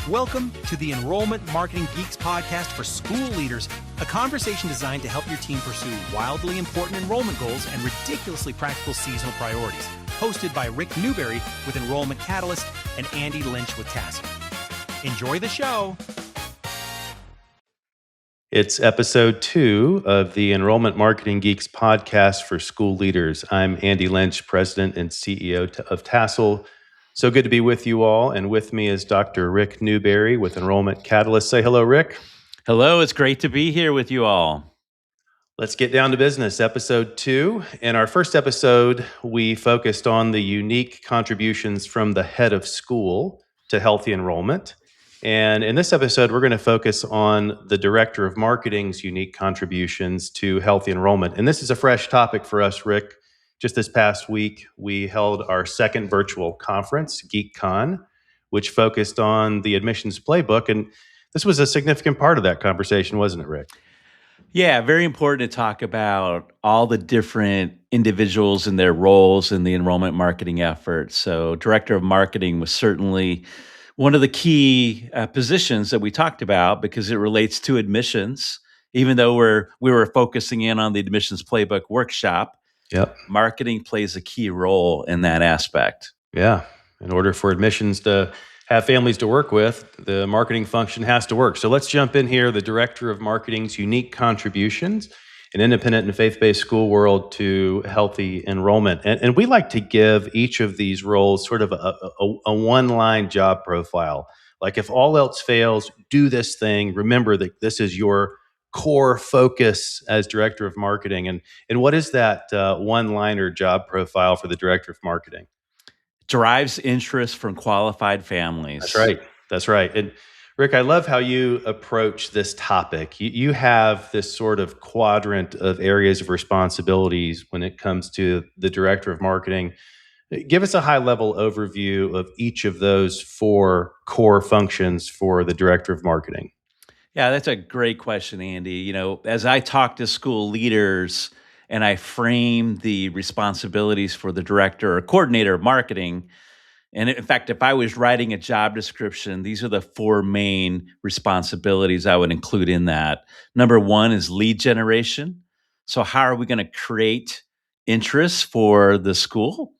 Welcome to the Enrollment Marketing Geeks podcast for school leaders, a conversation designed to help your team pursue wildly important enrollment goals and ridiculously practical seasonal priorities. Hosted by Rick Newberry with Enrollment Catalyst and Andy Lynch with Tassel. Enjoy the show. It's episode 2 of the Enrollment Marketing Geeks podcast for school leaders. I'm Andy Lynch, president and CEO of Tassel. So good to be with you all. And with me is Dr. Rick Newberry with Enrollment Catalyst. Say hello, Rick. Hello, it's great to be here with you all. Let's get down to business. Episode 2. In our first episode, we focused on the unique contributions from the head of school to healthy enrollment. And in this episode, we're going to focus on the director of marketing's unique contributions to healthy enrollment. And this is a fresh topic for us, Rick. Just this past week, we held our second virtual conference, GeekCon, which focused on the admissions playbook. And this was a significant part of that conversation, wasn't it, Rick? Yeah, very important to talk about all the different individuals and their roles in the enrollment marketing effort. So director of marketing was certainly one of the key positions that we talked about because it relates to admissions. Even though we were focusing in on the admissions playbook workshop, Yep. Marketing plays a key role in that aspect. Yeah. In order for admissions to have families to work with, the marketing function has to work. So let's jump in here. The director of marketing's unique contributions in independent and faith-based school world to healthy enrollment. And we like to give each of these roles sort of a one-line job profile. Like if all else fails, do this thing. Remember that this is your core focus as director of marketing. And what is that one-liner job profile for the director of marketing? Derives interest from qualified families. That's right. And Rick, I love how you approach this topic. You have this sort of quadrant of areas of responsibilities when it comes to the director of marketing. Give us a high-level overview of each of those 4 core functions for the director of marketing. Yeah, that's a great question, Andy. You know, as I talk to school leaders and I frame the responsibilities for the director or coordinator of marketing, and in fact, if I was writing a job description, these are the 4 main responsibilities I would include in that. Number 1 is lead generation. So how are we going to create interest for the school,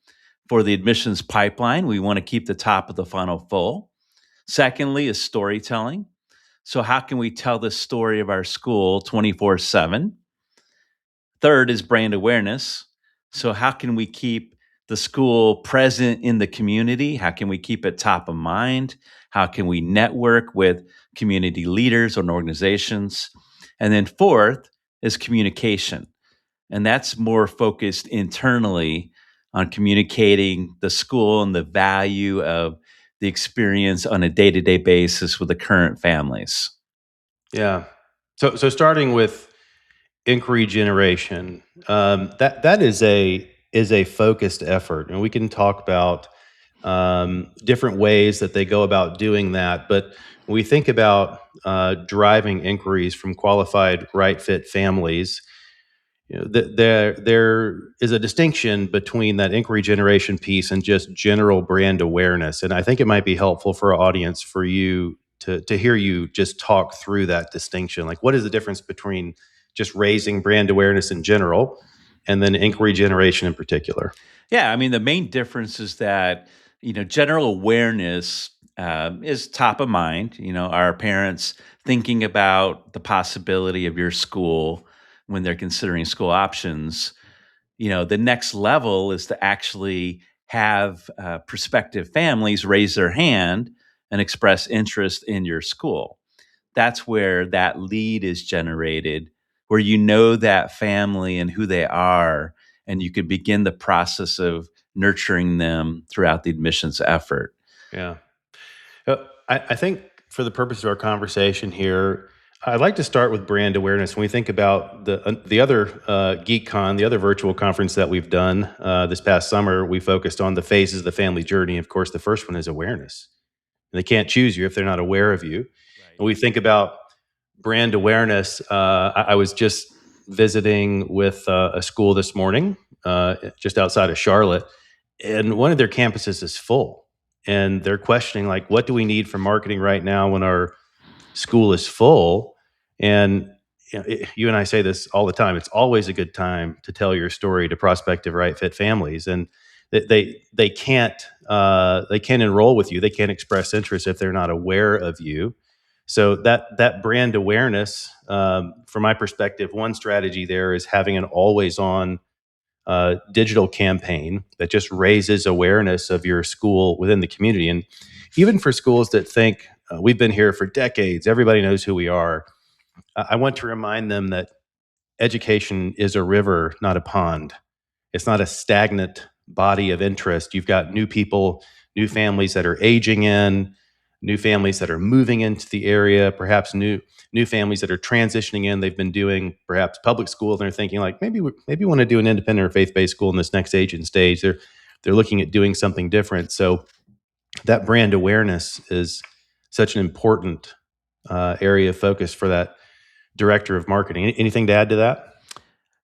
for the admissions pipeline? We want to keep the top of the funnel full. Secondly is storytelling. So how can we tell the story of our school 24/7? Third is brand awareness. So how can we keep the school present in the community? How can we keep it top of mind? How can we network with community leaders and organizations? And then fourth is communication. And that's more focused internally on communicating the school and the value of the experience on a day-to-day basis with the current families. Yeah. So starting with inquiry generation, that is a focused effort, and we can talk about different ways that they go about doing that. But when we think about driving inquiries from qualified, right fit families, you know, there is a distinction between that inquiry generation piece and just general brand awareness. And I think it might be helpful for our audience for you to hear you just talk through that distinction. Like, what is the difference between just raising brand awareness in general and then inquiry generation in particular? Yeah, I mean, the main difference is that, you know, general awareness is top of mind. You know, our parents thinking about the possibility of your school when they're considering school options. You know, the next level is to actually have prospective families raise their hand and express interest in your school. That's where that lead is generated, where you know that family and who they are, and you could begin the process of nurturing them throughout the admissions effort. Yeah. I think for the purpose of our conversation here, I'd like to start with brand awareness. When we think about the other GeekCon, the other virtual conference that we've done this past summer, we focused on the phases of the family journey. Of course, the first one is awareness. And they can't choose you if they're not aware of you. Right. And we think about brand awareness. I was just visiting with a school this morning, just outside of Charlotte, and one of their campuses is full. and they're questioning, like, what do we need for marketing right now when our school is full? And you and I say this all the time. It's always a good time to tell your story to prospective right fit families, and they can't enroll with you. They can't express interest if they're not aware of you. So that brand awareness, from my perspective, one strategy there is having an always on digital campaign that just raises awareness of your school within the community. And even for schools that think we've been here for decades, everybody knows who we are, I want to remind them that education is a river, not a pond. It's not a stagnant body of interest. You've got new people, new families that are aging in, new families that are moving into the area, perhaps new families that are transitioning in. They've been doing perhaps public school, and they're thinking, like, maybe we want to do an independent or faith-based school in this next age and stage. They're looking at doing something different. So that brand awareness is such an important area of focus for that director of marketing. Anything to add to that?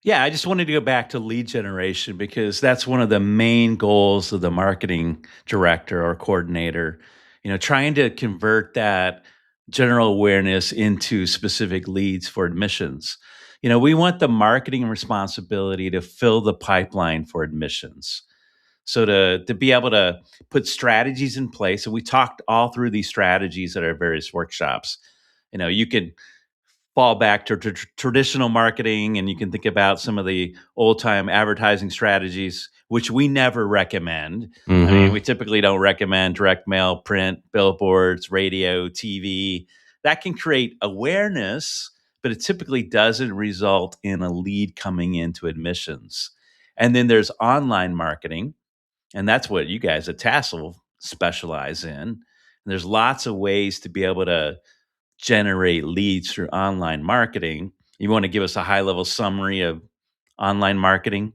Yeah, I just wanted to go back to lead generation because that's one of the main goals of the marketing director or coordinator. Trying to convert that general awareness into specific leads for admissions. We want the marketing responsibility to fill the pipeline for admissions. So to be able to put strategies in place, and we talked all through these strategies at our various workshops. You could fall back to traditional marketing, and you can think about some of the old time advertising strategies, which we never recommend. I mean, we typically don't recommend direct mail, print, billboards, radio, TV. That can create awareness, but it typically doesn't result in a lead coming into admissions. And then there's online marketing, and that's what you guys at Tassel specialize in. And there's lots of ways to be able to generate leads through online marketing. You want to give us a high level summary of online marketing?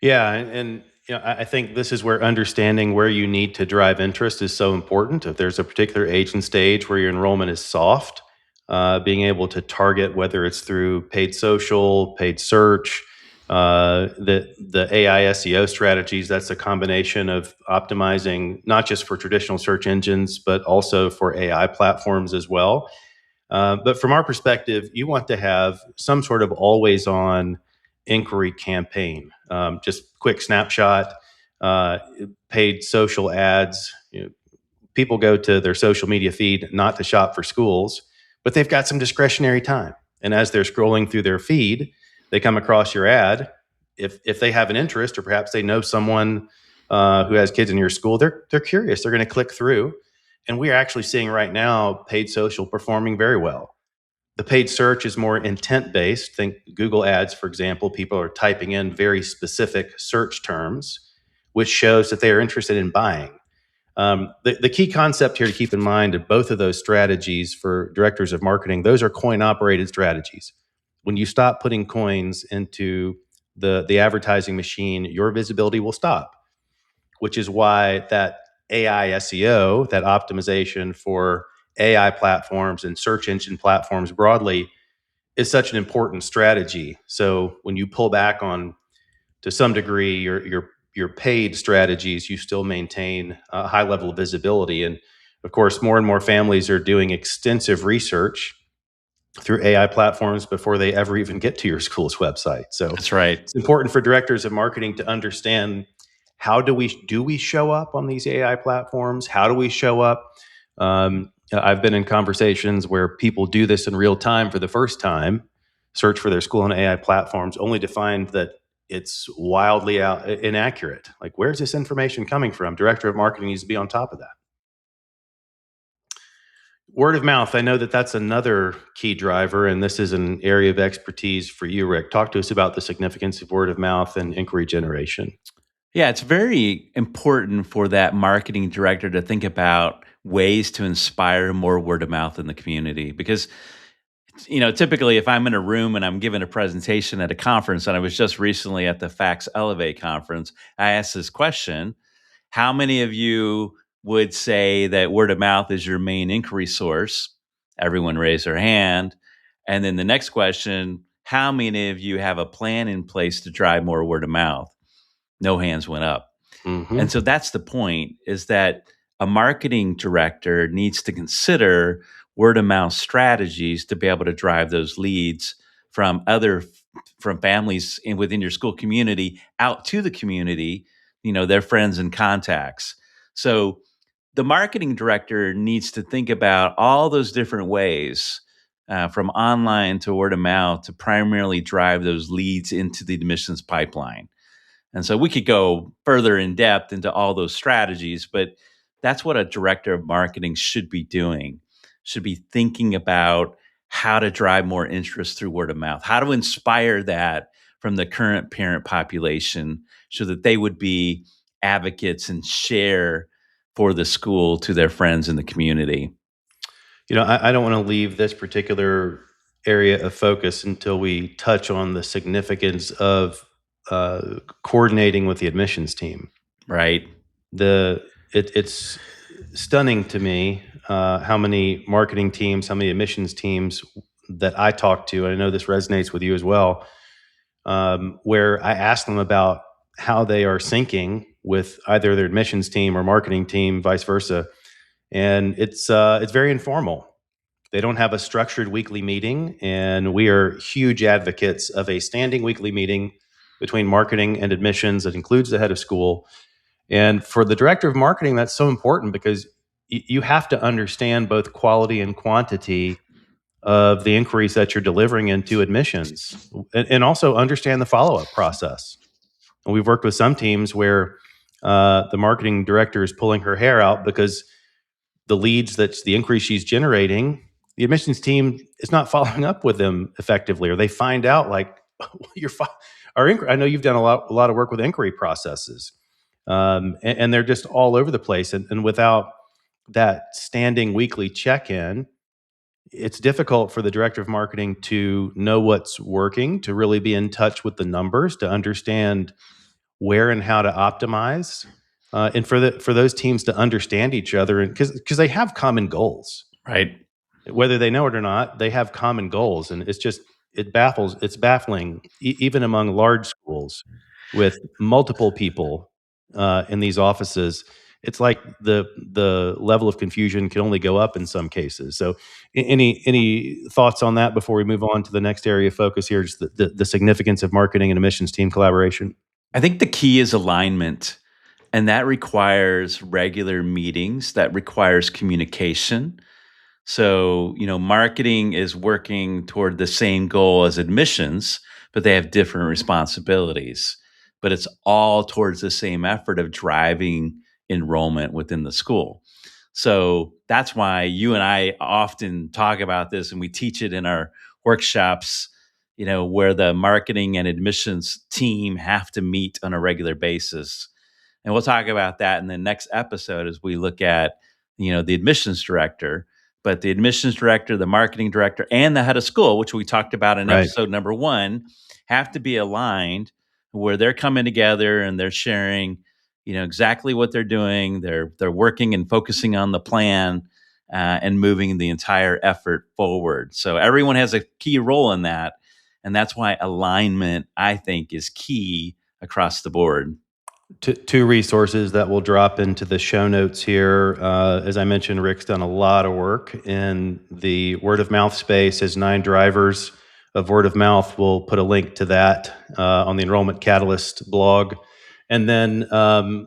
Yeah, and I think this is where understanding where you need to drive interest is so important. If there's a particular age and stage where your enrollment is soft, being able to target, whether it's through paid social, paid search, the AI SEO strategies. That's a combination of optimizing not just for traditional search engines, but also for AI platforms as well. But from our perspective, you want to have some sort of always on inquiry campaign. Just quick snapshot, paid social ads. People go to their social media feed not to shop for schools, but they've got some discretionary time. And as they're scrolling through their feed, they come across your ad. If they have an interest, or perhaps they know someone who has kids in your school, they're curious. They're going to click through. And we are actually seeing right now paid social performing very well. The paid search is more intent based. Think Google ads, for example. People are typing in very specific search terms, which shows that they are interested in buying. The key concept here to keep in mind of both of those strategies for directors of marketing, those are coin operated strategies. When you stop putting coins into the advertising machine, your visibility will stop, which is why that AI SEO, that optimization for AI platforms and search engine platforms broadly, is such an important strategy. So when you pull back on, to some degree, your paid strategies, you still maintain a high level of visibility. And of course, more and more families are doing extensive research through AI platforms before they ever even get to your school's website. So That's right. it's important for directors of marketing to understand, how do we show up on these AI platforms? How do we show up? I've been in conversations where people do this in real time for the first time, search for their school on AI platforms, only to find that it's wildly inaccurate. Like, where's this information coming from? Director of marketing needs to be on top of that. Word of mouth. I know that's another key driver, and this is an area of expertise for you, Rick. Talk to us about the significance of word of mouth and inquiry generation. Yeah, it's very important for that marketing director to think about ways to inspire more word of mouth in the community. Because, typically if I'm in a room and I'm giving a presentation at a conference, and I was just recently at the Fax Elevate conference, I asked this question: how many of you would say that word of mouth is your main inquiry source? Everyone raised their hand. And then the next question: how many of you have a plan in place to drive more word of mouth? No hands went up. Mhm. And so that's the point, is that a marketing director needs to consider word of mouth strategies to be able to drive those leads from from families within your school community out to the community, their friends and contacts. So the marketing director needs to think about all those different ways, from online to word of mouth, to primarily drive those leads into the admissions pipeline. And so we could go further in depth into all those strategies, but that's what a director of marketing should be doing. Should be thinking about how to drive more interest through word of mouth, how to inspire that from the current parent population so that they would be advocates and share for the school to their friends in the community. I don't want to leave this particular area of focus until we touch on the significance of coordinating with the admissions team. Right. It's stunning to me how many marketing teams, how many admissions teams that I talk to, and I know this resonates with you as well, where I ask them about how they are syncing with either their admissions team or marketing team, vice versa, and it's very informal. They don't have a structured weekly meeting, and we are huge advocates of a standing weekly meeting between marketing and admissions that includes the head of school. And for the director of marketing, that's so important because you have to understand both quality and quantity of the inquiries that you're delivering into admissions, and also understand the follow-up process. And we've worked with some teams where the marketing director is pulling her hair out because the leads, that's the inquiry she's generating, the admissions team is not following up with them effectively, or they find out like, I know you've done a lot of work with inquiry processes, and they're just all over the place. And without that standing weekly check-in, it's difficult for the director of marketing to know what's working, to really be in touch with the numbers, to understand where and how to optimize, and for those teams to understand each other, and because they have common goals, Right. whether they know it or not, they have common goals, and it's baffling, even among large schools with multiple people in these offices. It's like the level of confusion can only go up in some cases. So, any thoughts on that before we move on to the next area of focus here, just the significance of marketing and admissions team collaboration? I think the key is alignment, and that requires regular meetings, that requires communication. So, marketing is working toward the same goal as admissions, but they have different responsibilities. But it's all towards the same effort of driving enrollment within the school. So that's why you and I often talk about this, and we teach it in our workshops, where the marketing and admissions team have to meet on a regular basis. And we'll talk about that in the next episode as we look at, the admissions director. But the admissions director, the marketing director, and the head of school, which we talked about in Right. episode number 1, have to be aligned, where they're coming together and they're sharing, exactly what they're doing. They're working and focusing on the plan, and moving the entire effort forward. So everyone has a key role in that. And that's why alignment, I think, is key across the board. Two resources that will drop into the show notes here. As I mentioned, Rick's done a lot of work in the word of mouth space. His 9 drivers of word of mouth. We'll put a link to that on the Enrollment Catalyst blog. And then I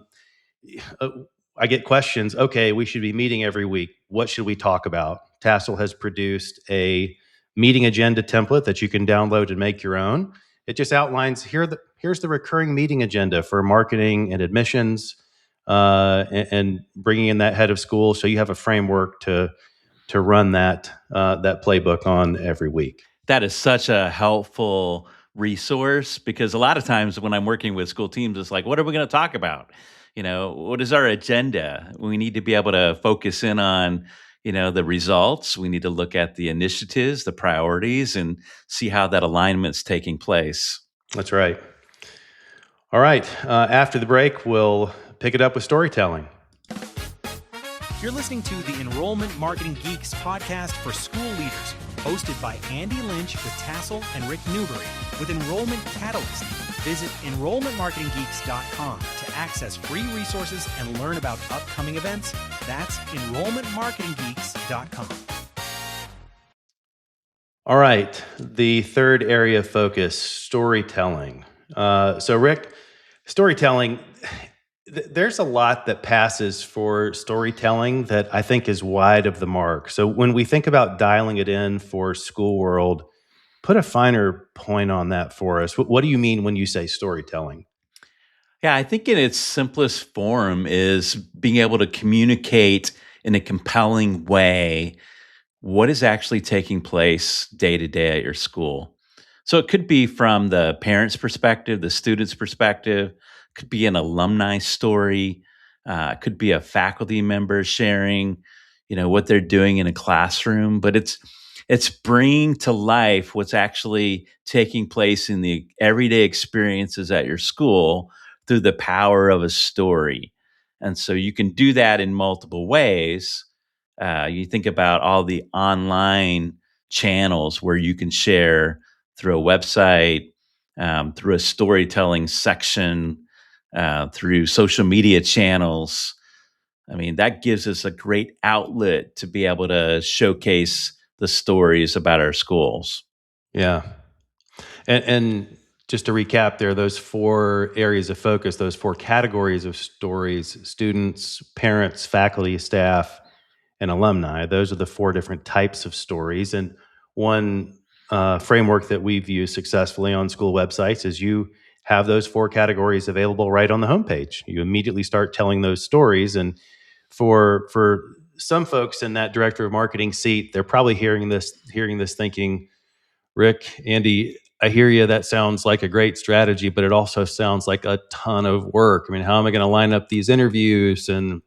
get questions. Okay, we should be meeting every week. What should we talk about? Tassel has produced a meeting agenda template that you can download and make your own. It just outlines here's the recurring meeting agenda for marketing and admissions, and bringing in that head of school, so you have a framework to run that playbook on every week. That is such a helpful resource, because a lot of times when I'm working with school teams, it's like, what are we going to talk about? What is our agenda? We need to be able to focus in on, the results. We need to look at the initiatives, the priorities, and see how that alignment's taking place. That's right. All right. After the break, we'll pick it up with storytelling. You're listening to the Enrollment Marketing Geeks podcast for school leaders, hosted by Andy Lynch with Tassel and Rick Newberry with Enrollment Catalyst. Visit enrollmentmarketinggeeks.com to access free resources and learn about upcoming events, that's enrollmentmarketinggeeks.com. All right, the third area of focus, storytelling. So Rick, storytelling, there's a lot that passes for storytelling that I think is wide of the mark. So when we think about dialing it in for school world, put a finer point on that for us. What do you mean when you say storytelling? Yeah, I think in its simplest form is being able to communicate in a compelling way what is actually taking place day to day at your school. So it could be from the parent's perspective, the student's perspective, could be an alumni story, it could be a faculty member sharing, what they're doing in a classroom. But it's bringing to life what's actually taking place in the everyday experiences at your school through the power of a story. And so you can do that in multiple ways. You think about all the online channels where you can share through a website, through a storytelling section, through social media channels. I mean, that gives us a great outlet to be able to showcase the stories about our schools. Yeah. And just to recap there, those four areas of focus, those four categories of stories, students, parents, faculty, staff, and alumni, those are the four different types of stories. And one framework that we've used successfully on school websites is you have those four categories available right on the homepage. You immediately start telling those stories. And for some folks in that director of marketing seat, they're probably hearing this thinking, Rick, Andy, I hear you. That sounds like a great strategy, but it also sounds like a ton of work. I mean, how am I going to line up these interviews and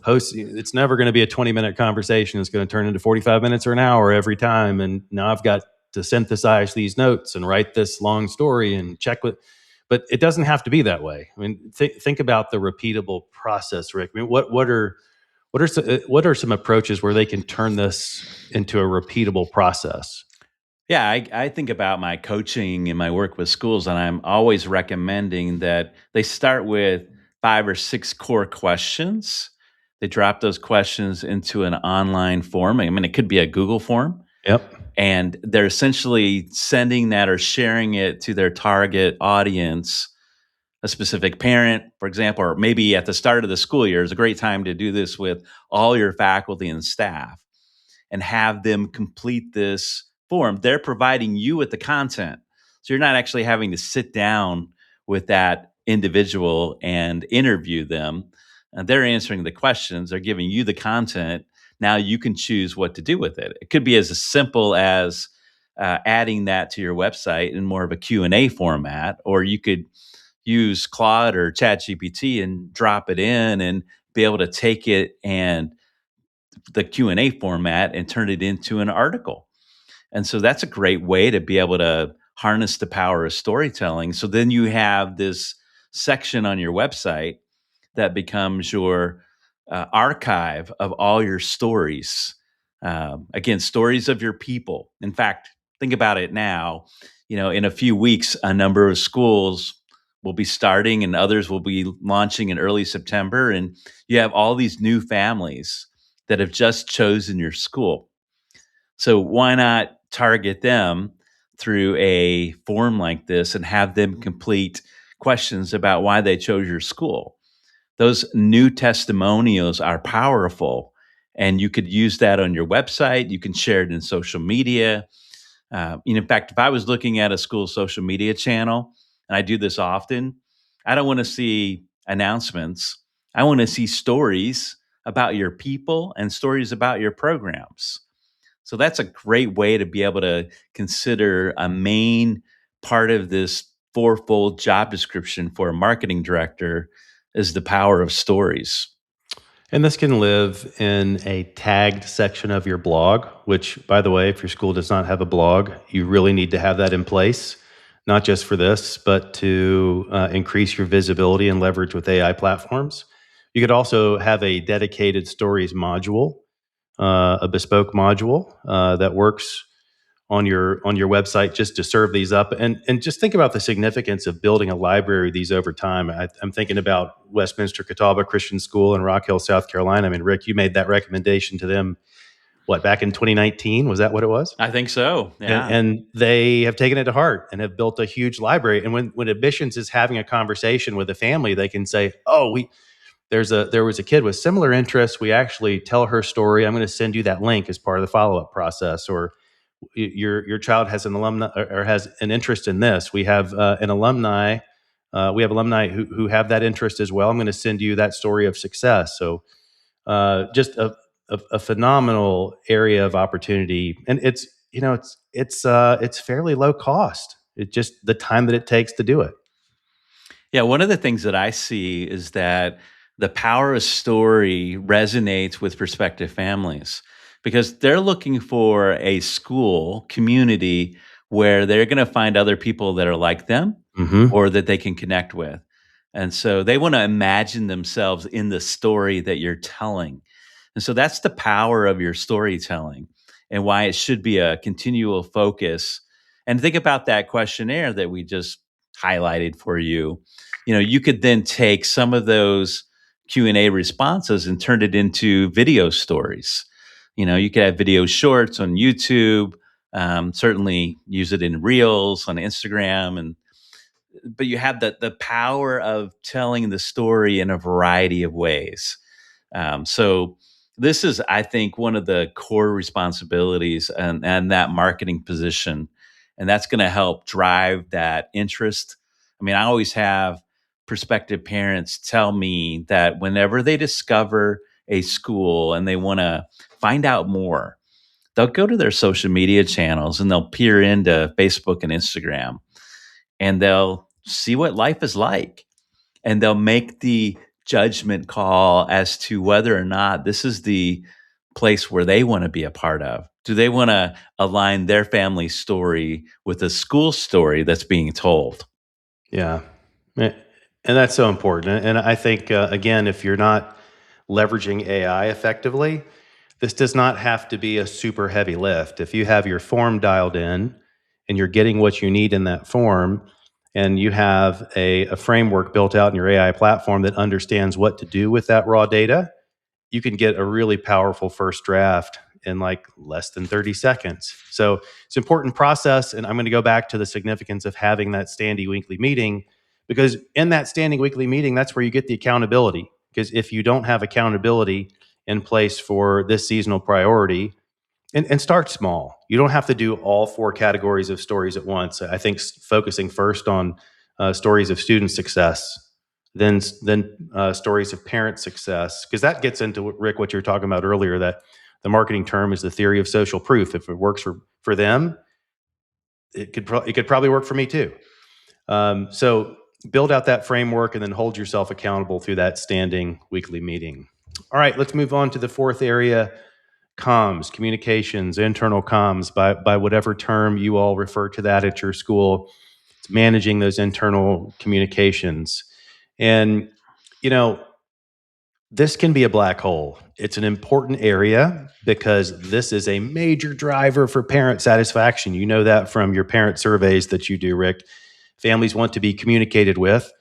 host? It's never going to be a 20-minute conversation. It's going to turn into 45 minutes or an hour every time. And now I've got to synthesize these notes and write this long story and check with. But it doesn't have to be that way. I mean, think about the repeatable process, Rick. I mean, what are some approaches where they can turn this into a repeatable process? Yeah, I think about my coaching and my work with schools, and I'm always recommending that they start with 5 or 6 core questions. They drop those questions into an online form. I mean, it could be a Google form, Yep. and they're essentially sending that or sharing it to their target audience, a specific parent, for example, or maybe at the start of the school year is a great time to do this with all your faculty and staff and have them complete this form. They're providing you with the content. So you're not actually having to sit down with that individual and interview them. They're answering the questions, they're giving you the content. Now you can choose what to do with it. It could be as simple as adding that to your website in more of a Q&A format, or you could use Claude or ChatGPT and drop it in and be able to take it and the Q&A format and turn it into an article. And so that's a great way to be able to harness the power of storytelling. So then you have this section on your website that becomes your archive of all your stories. Again, stories of your people. In fact, think about it now. In a few weeks, a number of schools will be starting and others will be launching in early September. And you have all these new families that have just chosen your school. So why not target them through a form like this and have them complete questions about why they chose your school? Those new testimonials are powerful, and you could use that on your website. You can share it in social media. In fact, if I was looking at a school social media channel, and I do this often, I don't want to see announcements. I want to see stories about your people and stories about your programs. So that's a great way to be able to consider a main part of this fourfold job description for a marketing director is the power of stories. And this can live in a tagged section of your blog, which, by the way, if your school does not have a blog, you really need to have that in place, not just for this, but to increase your visibility and leverage with AI platforms. You could also have a dedicated stories module, a bespoke module that works on your website just to serve these up, and just think about the significance of building a library of these over time. I'm thinking about Westminster Catawba Christian School in Rock Hill, South Carolina. I mean, Rick, you made that recommendation to them, what, back in 2019? Was that what it was? I think so. Yeah. And they have taken it to heart and have built a huge library. And when admissions is having a conversation with a family, they can say, "Oh, there was a kid with similar interests. We actually tell her story. I'm going to send you that link as part of the follow up process." Or your child has an alumni or has an interest in this. We have an alumni. We have alumni who have that interest as well. I'm going to send you that story of success. So just a phenomenal area of opportunity, and it's fairly low cost. It's just the time that it takes to do it. Yeah, one of the things that I see is that the power of story resonates with prospective families because they're looking for a school community where they're going to find other people that are like them Mm-hmm. or that they can connect with. And so they want to imagine themselves in the story that you're telling. And so that's the power of your storytelling and why it should be a continual focus. And think about that questionnaire that we just highlighted for you. You know, you could then take some of those Q&A responses and turn it into video stories. You know, you could have video shorts on YouTube, certainly use it in Reels on Instagram, but you have the power of telling the story in a variety of ways. So this is, I think, one of the core responsibilities and that marketing position, and that's going to help drive that interest. I mean, I always have prospective parents tell me that whenever they discover a school and they want to find out more, they'll go to their social media channels and they'll peer into Facebook and Instagram and they'll see what life is like and they'll make the judgment call as to whether or not this is the place where they want to be a part of. Do they want to align their family story with a school story that's being told? Yeah. And that's so important. And I think, again, if you're not leveraging AI effectively, this does not have to be a super heavy lift. If you have your form dialed in and you're getting what you need in that form, and you have a framework built out in your AI platform that understands what to do with that raw data, you can get a really powerful first draft in like less than 30 seconds. So it's an important process. And I'm going to go back to the significance of having that standing weekly meeting, because in that standing weekly meeting, that's where you get the accountability. Because if you don't have accountability in place for this seasonal priority, and start small. You don't have to do all 4 categories of stories at once. I think focusing first on stories of student success, then stories of parent success, because that gets into, Rick, what you were talking about earlier, that the marketing term is the theory of social proof. If it works for them, it could probably work for me too. So build out that framework and then hold yourself accountable through that standing weekly meeting. All right, let's move on to the 4th area. Comms, communications, internal comms, by whatever term you all refer to that at your school. It's managing those internal communications. And, this can be a black hole. It's an important area because this is a major driver for parent satisfaction. You know that from your parent surveys that you do, Rick. Families want to be communicated with,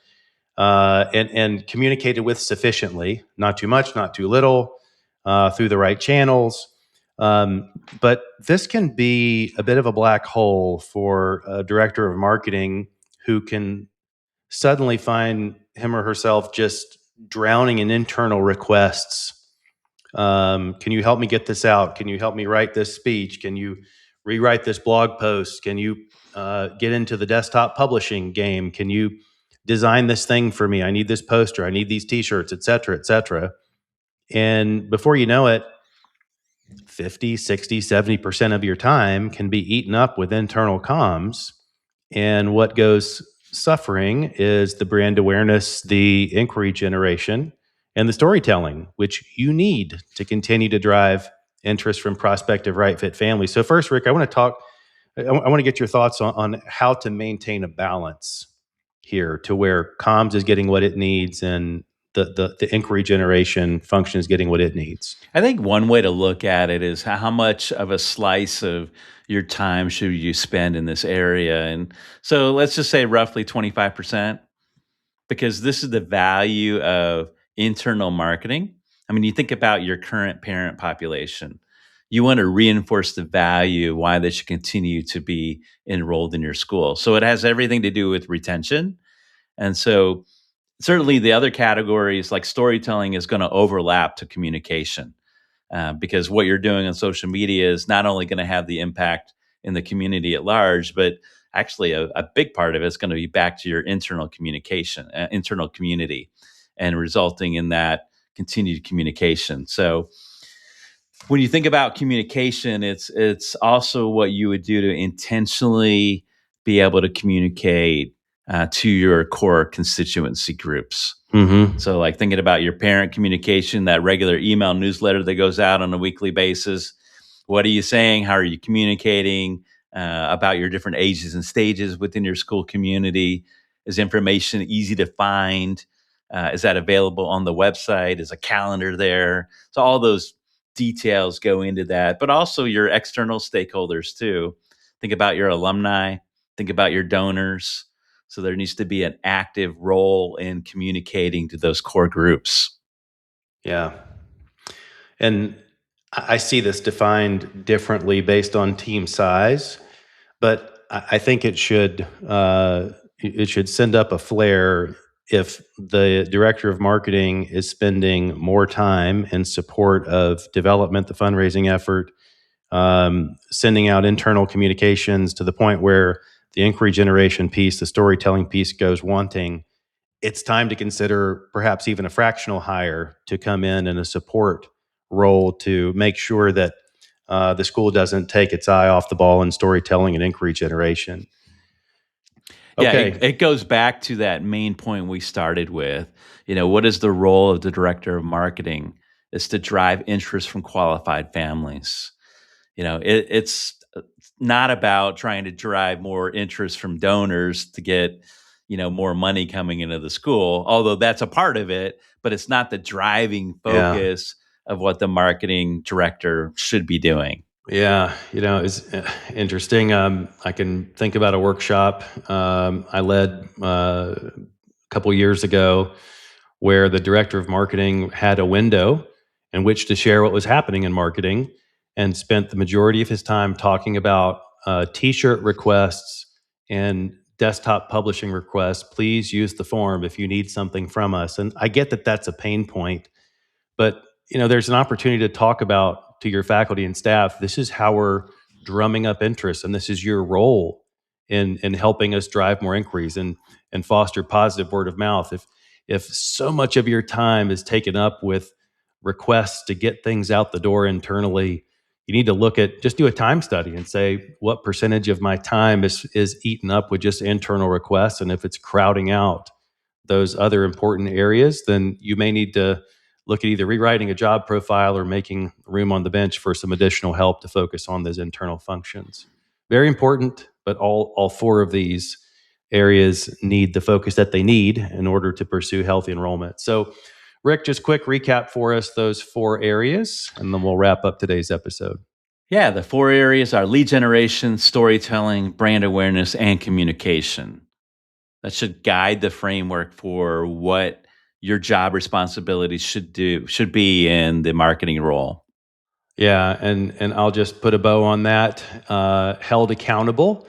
and communicated with sufficiently, not too much, not too little, through the right channels. But this can be a bit of a black hole for a director of marketing who can suddenly find him or herself just drowning in internal requests. Can you help me get this out? Can you help me write this speech? Can you rewrite this blog post? Can you get into the desktop publishing game? Can you design this thing for me? I need this poster. I need these t-shirts, et cetera, et cetera. And before you know it, 50, 60, 70% of your time can be eaten up with internal comms. And what goes suffering is the brand awareness, the inquiry generation, and the storytelling, which you need to continue to drive interest from prospective right fit families. So first, Rick, I want to get your thoughts on how to maintain a balance here to where comms is getting what it needs and the inquiry generation function is getting what it needs. I think one way to look at it is how much of a slice of your time should you spend in this area. And so let's just say roughly 25%, because this is the value of internal marketing. I mean, you think about your current parent population. You want to reinforce the value, why they should continue to be enrolled in your school. So it has everything to do with retention. And so certainly the other categories like storytelling is going to overlap to communication, because what you're doing on social media is not only going to have the impact in the community at large, but actually a big part of it is going to be back to your internal communication, internal community, and resulting in that continued communication. So when you think about communication, it's also what you would do to intentionally be able to communicate to your core constituency groups. Mm-hmm. So, like thinking about your parent communication, that regular email newsletter that goes out on a weekly basis. What are you saying? How are you communicating about your different ages and stages within your school community? Is information easy to find? Is that available on the website? Is a calendar there? So, all those details go into that, but also your external stakeholders too. Think about your alumni, think about your donors. So there needs to be an active role in communicating to those core groups. Yeah. And I see this defined differently based on team size, but I think it should send up a flare if the director of marketing is spending more time in support of development, the fundraising effort, sending out internal communications to the point where the inquiry generation piece, the storytelling piece goes wanting. It's time to consider perhaps even a fractional hire to come in a support role to make sure that the school doesn't take its eye off the ball in storytelling and inquiry generation. Yeah, Okay. it goes back to that main point we started with. What is the role of the director of marketing? Is to drive interest from qualified families. It's not about trying to drive more interest from donors to get, more money coming into the school, although that's a part of it, but it's not the driving focus of what the marketing director should be doing. Yeah, it's interesting. I can think about a workshop I led a couple years ago where the director of marketing had a window in which to share what was happening in marketing and spent the majority of his time talking about t-shirt requests and desktop publishing requests. Please use the form if you need something from us. And I get that that's a pain point, but there's an opportunity to talk about to your faculty and staff, this is how we're drumming up interest, and this is your role in helping us drive more inquiries and foster positive word of mouth. If so much of your time is taken up with requests to get things out the door internally, you need to just do a time study and say, what percentage of my time is eaten up with just internal requests? And if it's crowding out those other important areas, then you may need to look at either rewriting a job profile or making room on the bench for some additional help to focus on those internal functions. Very important, but all four of these areas need the focus that they need in order to pursue healthy enrollment. So, Rick, just quick recap for us those four areas, and then we'll wrap up today's episode. Yeah, the four areas are lead generation, storytelling, brand awareness, and communication. That should guide the framework for what your job responsibilities should be in the marketing role. Yeah, and I'll just put a bow on that. Held accountable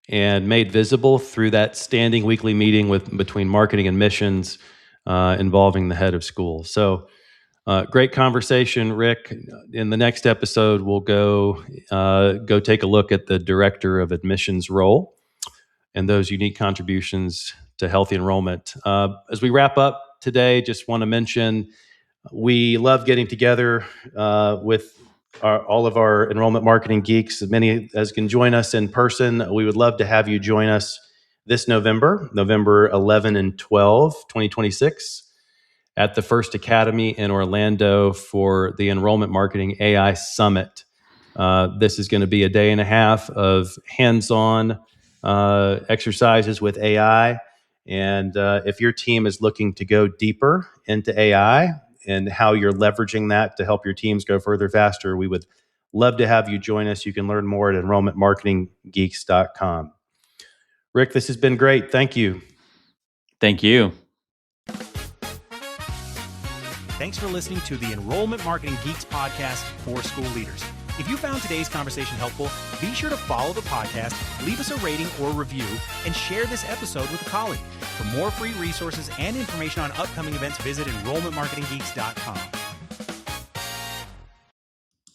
and made visible through that standing weekly meeting between marketing and missions involving the head of school. So great conversation, Rick. In the next episode, we'll go take a look at the director of admissions role and those unique contributions to healthy enrollment. As we wrap up today, just want to mention we love getting together with all of our enrollment marketing geeks, as many as can join us in person. We would love to have you join us this November 11 and 12, 2026, at the First Academy in Orlando for the Enrollment Marketing AI Summit. This is going to be a day and a half of hands-on exercises with AI And if your team is looking to go deeper into AI and how you're leveraging that to help your teams go further faster, we would love to have you join us. You can learn more at enrollmentmarketinggeeks.com. Rick, this has been great. Thank you. Thank you. Thanks for listening to the Enrollment Marketing Geeks podcast for school leaders. If you found today's conversation helpful, be sure to follow the podcast, leave us a rating or review, and share this episode with a colleague. For more free resources and information on upcoming events, visit enrollmentmarketinggeeks.com.